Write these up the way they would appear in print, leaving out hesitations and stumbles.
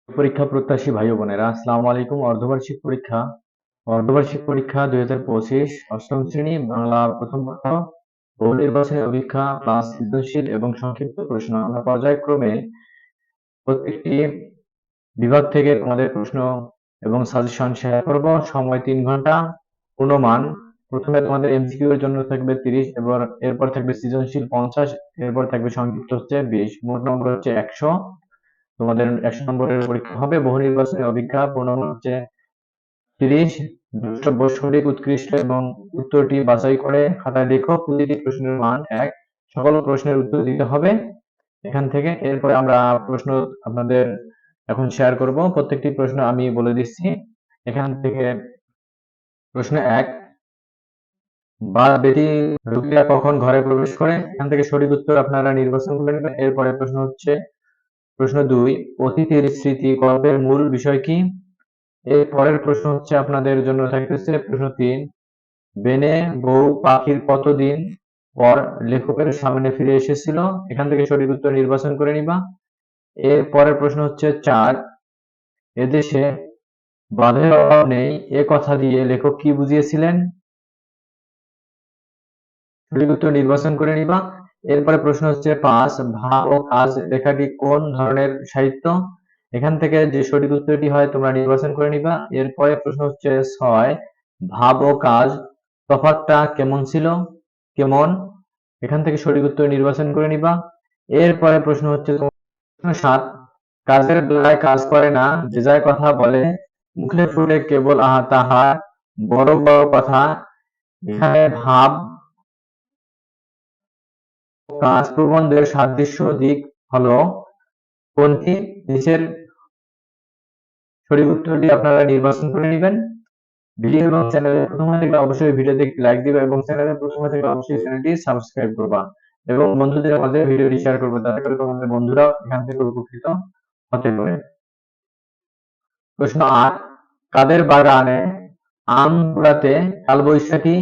পরীক্ষা প্রত্যাশী ভাই ও বোনেরা, আসসালামু আলাইকুম। অর্ধবার্ষিক পরীক্ষা 2025 অষ্টম শ্রেণী বাংলা প্রথম পত্র, বহু নির্বাচনী অভিক্ষা প্লাস সৃজনশীল এবং সংক্ষিপ্ত প্রশ্ন। আমরা পর্যায়ক্রমে প্রত্যেকটি বিভাগ থেকে তোমাদের প্রশ্ন এবং সাজেশন শেয়ার করব। সময় 3 ঘন্টা। পূর্ণমান প্রথমে তোমাদের এমসিকিউ এর জন্য থাকবে 30, এরপর থাকবে সৃজনশীল 50, এরপর থাকবে সংক্ষিপ্ত হচ্ছে 20, মোট নম্বর হচ্ছে 100। তোমাদের 100 নম্বরের পরীক্ষা হবে। বহু নির্বাচনী অভিজ্ঞতা পূর্ণমান হচ্ছে 30। দ্রষ্টব্য, সঠিক, উৎকৃষ্ট এবং উত্তরটি বাছাই করে খাতায় লেখো। প্রতিটি প্রশ্নের মান 1। সকল প্রশ্নের উত্তর দিতে হবে এখান থেকে। এরপরে আমরা প্রশ্ন আপনাদের এখন শেয়ার করব। প্রত্যেকটি প্রশ্ন আমি বলে দিচ্ছি এখান থেকে। প্রশ্ন 1, বাদ বেটি রোগীরা কখন ঘরে প্রবেশ করে? এখান থেকে সঠিক উত্তর আপনারা নির্বাচন করে নেবেন। এরপরে প্রশ্ন হচ্ছে প্রশ্ন 2, অতিথির স্মৃতি গল্পের মূল বিষয় কি? এর পরের প্রশ্ন হচ্ছে আপনাদের জন্য থাকতেছে প্রশ্ন 3, বেনে বউ পাখির কতদিন পর লেখকের সামনে ফিরে এসেছিল? এখান থেকে সঠিক উত্তর নির্বাচন করে নিবা। এর পরের প্রশ্ন হচ্ছে 4, এদেশে বাঁধের অভাব নেই এ কথা দিয়ে লেখক কি বুঝিয়েছিলেন? সঠিক উত্তর নির্বাচন করে নিবা। এরপরে প্রশ্ন হচ্ছে 5, ভাব ও কাজ লেখাটি কোন ধরনের সাহিত্য? এখান থেকে যে সঠিক উত্তরটি হয় তোমরা নির্বাচন করে নিবা। এরপরে প্রশ্ন হচ্ছে 6, ভাব ও কাজ তফাৎটা কেমন ছিল? কেমন? এখান থেকে সঠিক উত্তর নির্বাচন করে নিবা। এরপরে প্রশ্ন হচ্ছে প্রশ্ন 7, কাজের বেলায় কাজ করে না, যে যার কথা বলে, মুখে ফুটে কেবল তাহার বড় বড় কথা। এখানে ভাব কাজ প্রবন্ধের সাদৃশ্য দিক হলো কোনটি? নিচের সঠিক উত্তরটি আপনারা নির্বাচন করে নেবেন। ভিডিও এবং চ্যানেলে প্রথম হয়ে থাকলে অবশ্যই ভিডিওতে একটি লাইক দিবে এবং চ্যানেলে প্রথম হয়ে থাকলে অবশ্যই চ্যানেলটি সাবস্ক্রাইব করবা এবং বন্ধুদের মাঝে ভিডিওটি শেয়ার করবে, যাতে করে তোমাদের বন্ধুরাও এখান থেকে উপকৃত হতে পারে। প্রশ্ন 8, কাদের বাগানে আম কুড়াতে কালবৈশাখী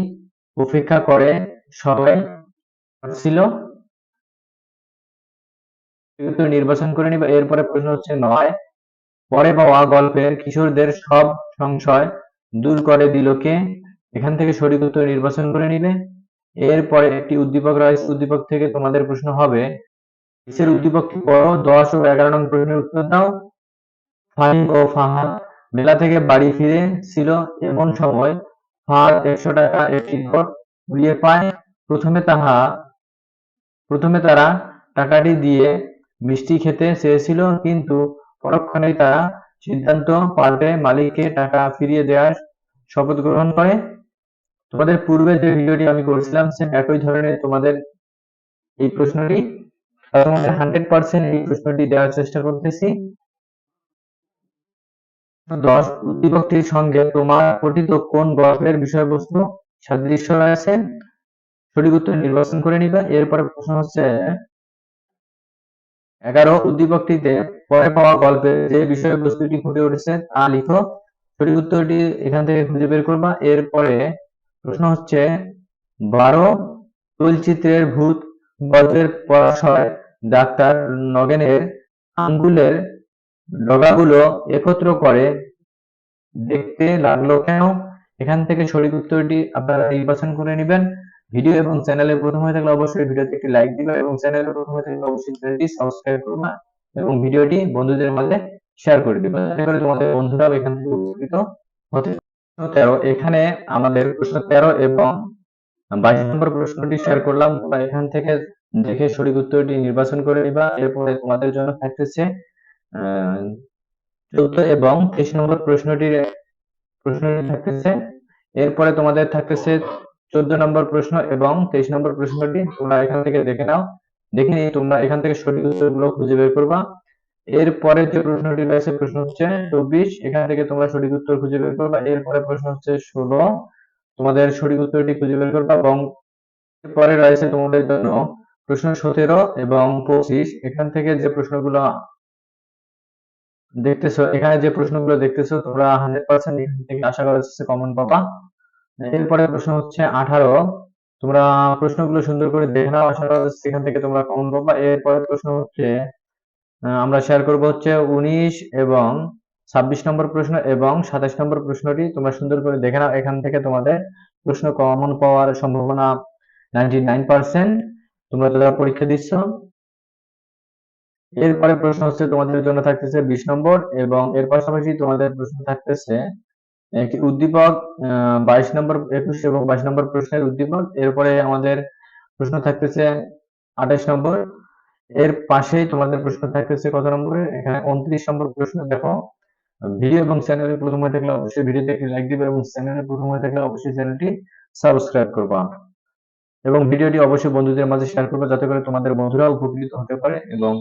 উপেক্ষা করে সবাই ছিল? উত্তর নির্বাচন করে নিবা। এরপরে প্রশ্ন হচ্ছে 9, পরে পাওয়া গল্পের কিশোরদের সব সংশয় দূর করে দিল কে? এখান থেকে সঠিক উত্তর নির্বাচন করে নিবে। এরপরে একটি উদ্দীপক রয়েছে, উদ্দীপক থেকে তোমাদের প্রশ্ন হবে নিচের উদ্দীপকটি পড়ো, 10 ও 11 নং প্রশ্নের উত্তর দাও। ফাহিম ও ফাহাদ মেলা থেকে বাড়ি ফিরে ছিল এমন সময় ফাহাদ 100 টাকা একটি নোট কুড়িয়ে পায়। প্রথমে তারা টাকাটি দিয়ে মিষ্টি খেতে চেয়েছিল, কিন্তু পরক্ষণেই তারা সিদ্ধান্ত পাল্টে মালিককে টাকা ফিরিয়ে দেওয়ার শপথ গ্রহণ করে। তোমাদের পূর্বে যে ভিডিওটি আমি করেছিলাম সেম একই ধরনের তোমাদের এই প্রশ্নটি, তোমাদের 100% এই প্রশ্নটি দেওয়ার চেষ্টা করতেছি। 10, উদ্দীপকটির সঙ্গে তোমার পঠিত কোন গল্পের বিষয়বস্তু সাদৃশ্য রয়েছে? সঠিক উত্তর নির্বাচন করে নিবে। এরপরে প্রশ্ন হচ্ছে 11, উদ্দীপকটিতে পরে পাওয়া গল্পে যে বিষয়বস্তুটি ফুটে উঠেছে তা লিখো। সঠিক উত্তরটি এখান থেকে খুঁজে বের করবা। এরপরে প্রশ্ন হচ্ছে 12, তৈলচিত্রের ভূত গল্পের পরাশয় ডাক্তার নগেনের আঙ্গুলের ডগাগুলো একত্র করে দেখতে লাগলো কেন? এখান থেকে সঠিক উত্তরটি আপনারা নির্বাচন করে নেবেন। ভিডিও এবং চ্যানেলে প্রথম হয়ে থাকলে অবশ্যই ভিডিওতে একটি লাইক দিবে এবং চ্যানেলে প্রথম হয়ে থাকলে অবশ্যই চ্যানেলটি সাবস্ক্রাইব করবে এবং ভিডিওটি বন্ধুদের মাঝে শেয়ার করে দিবে, যাতে করে তোমাদের বন্ধুরাও এখান থেকে উপকৃত হতে। প্রশ্ন 13, এখানে আমাদের প্রশ্ন 13 এবং 22 নম্বর প্রশ্নটি শেয়ার করলাম। তোমরা এখান থেকে দেখে সঠিক উত্তরটি নির্বাচন করে নিবা। এরপরে তোমাদের জন্য থাকতেছে 14 এবং 23 নম্বর প্রশ্নটি থাকতেছে। এরপরে তোমাদের থাকতেছে 14 নম্বর প্রশ্ন এবং 23 নম্বর প্রশ্নটি। তোমরা এখান থেকে দেখে নাও, দেখে নিয়ে তোমরা এখান থেকে সঠিক উত্তরগুলো খুঁজে বের করবা। এরপরে যে প্রশ্নটি রয়েছে প্রশ্ন হচ্ছে 24, এখান থেকে তোমরা সঠিক উত্তর খুঁজে বের করবা। এরপরে প্রশ্ন হচ্ছে 16, তোমাদের সঠিক উত্তরটি খুঁজে বের করবা এবং এরপরে রয়েছে তোমাদের জন্য প্রশ্ন 17 এবং 25। এখান থেকে যে প্রশ্নগুলো দেখতেছো, এখানে যে প্রশ্নগুলো দেখতেছো তোমরা 100% এখান থেকে আশা করা যাচ্ছে কমন পাবা। এরপরে প্রশ্ন হচ্ছে 18, তোমরা প্রশ্নগুলো সুন্দর করে দেখে নাও, আশা করা যাচ্ছে এখান থেকে তোমরা কমন পাবা। এরপরে প্রশ্ন হচ্ছে আমরা শেয়ার করব হচ্ছে 19 এবং 26 নম্বর প্রশ্ন এবং 27 নম্বর প্রশ্নটি তোমরা সুন্দর করে দেখে নাও। এখান থেকে তোমাদের প্রশ্ন কমন পাওয়ার সম্ভাবনা 99%। তোমরা যারা পরীক্ষা দিচ্ছ, এরপরে প্রশ্ন হচ্ছে তোমাদের জন্য থাকতেছে 20 নম্বর এবং এর পাশাপাশি তোমাদের প্রশ্ন থাকতেছে একটি উদ্দীপক, 22 নম্বর, 21 এবং 22 নম্বর প্রশ্নের উদ্দীপক। এরপরে আমাদের প্রশ্ন থাকতেছে 28 নম্বর। এর পাশেই তোমাদের প্রশ্ন থাকতেছে কত নম্বরে, এখানে 29 নম্বর প্রশ্ন। দেখো, ভিডিও এবং চ্যানেলে প্রথম হয়ে থাকলে অবশ্যই ভিডিওতে একটি লাইক দিবে এবং চ্যানেলে প্রথম হয়ে থাকলে অবশ্যই চ্যানেলটি সাবস্ক্রাইব করবা এবং ভিডিওটি অবশ্যই বন্ধুদের মাঝে শেয়ার করবে যাতে করে তোমাদের বন্ধুরা উপকৃত হতে পারে। এবং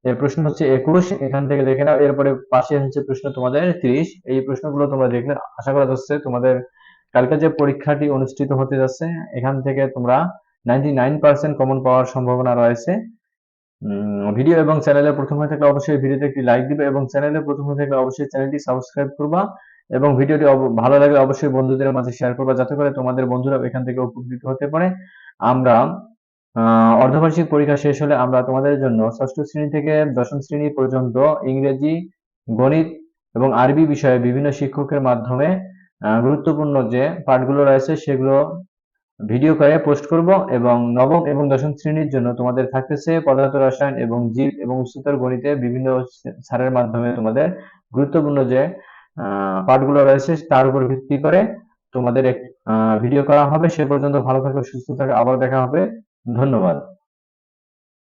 এর প্রশ্ন হচ্ছে 21, এখান থেকে দেখে নাও। এরপরে পাশে হচ্ছে প্রশ্ন তোমাদের 30। এই প্রশ্নগুলো তোমরা দেখলে আশা করা যাচ্ছে তোমাদের কালকে যে পরীক্ষাটি অনুষ্ঠিত হতে যাচ্ছে এখান থেকে তোমরা 99% কমন পাওয়ার সম্ভাবনা রয়েছে। ভিডিও এবং চ্যানেলে প্রথম হয়ে থাকলে অবশ্যই ভিডিওতে একটি লাইক দিবে এবং চ্যানেলে প্রথম হয়ে থাকলে অবশ্যই চ্যানেলটি সাবস্ক্রাইব করবা এবং ভিডিওটি ভালো লাগলে অবশ্যই বন্ধুদের মাঝে শেয়ার করবা যাতে করে তোমাদের বন্ধুরা এখান থেকে উপকৃত হতে পারে। আমরা অর্ধবার্ষিক পরীক্ষা শেষ হলে আমরা তোমাদের জন্য ষষ্ঠ শ্রেণী থেকে দশম শ্রেণী পর্যন্ত ইংরেজি, গণিত এবং আরবি বিষয়ে বিভিন্ন শিক্ষকের মাধ্যমে গুরুত্বপূর্ণ যে পাঠগুলো রয়েছে সেগুলো ভিডিও করে পোস্ট করব এবং নবম এবং দশম শ্রেণীর জন্য তোমাদের থাকতেছে পদার্থ রসায়ন এবং জীব এবং উচ্চতর গণিতে বিভিন্ন স্যারের মাধ্যমে তোমাদের গুরুত্বপূর্ণ যে পাঠগুলো রয়েছে তার উপর ভিত্তি করে তোমাদের ভিডিও করা হবে। সে পর্যন্ত ভালো থাকো, সুস্থ থাকো, আবার দেখা হবে। ধন্যবাদ।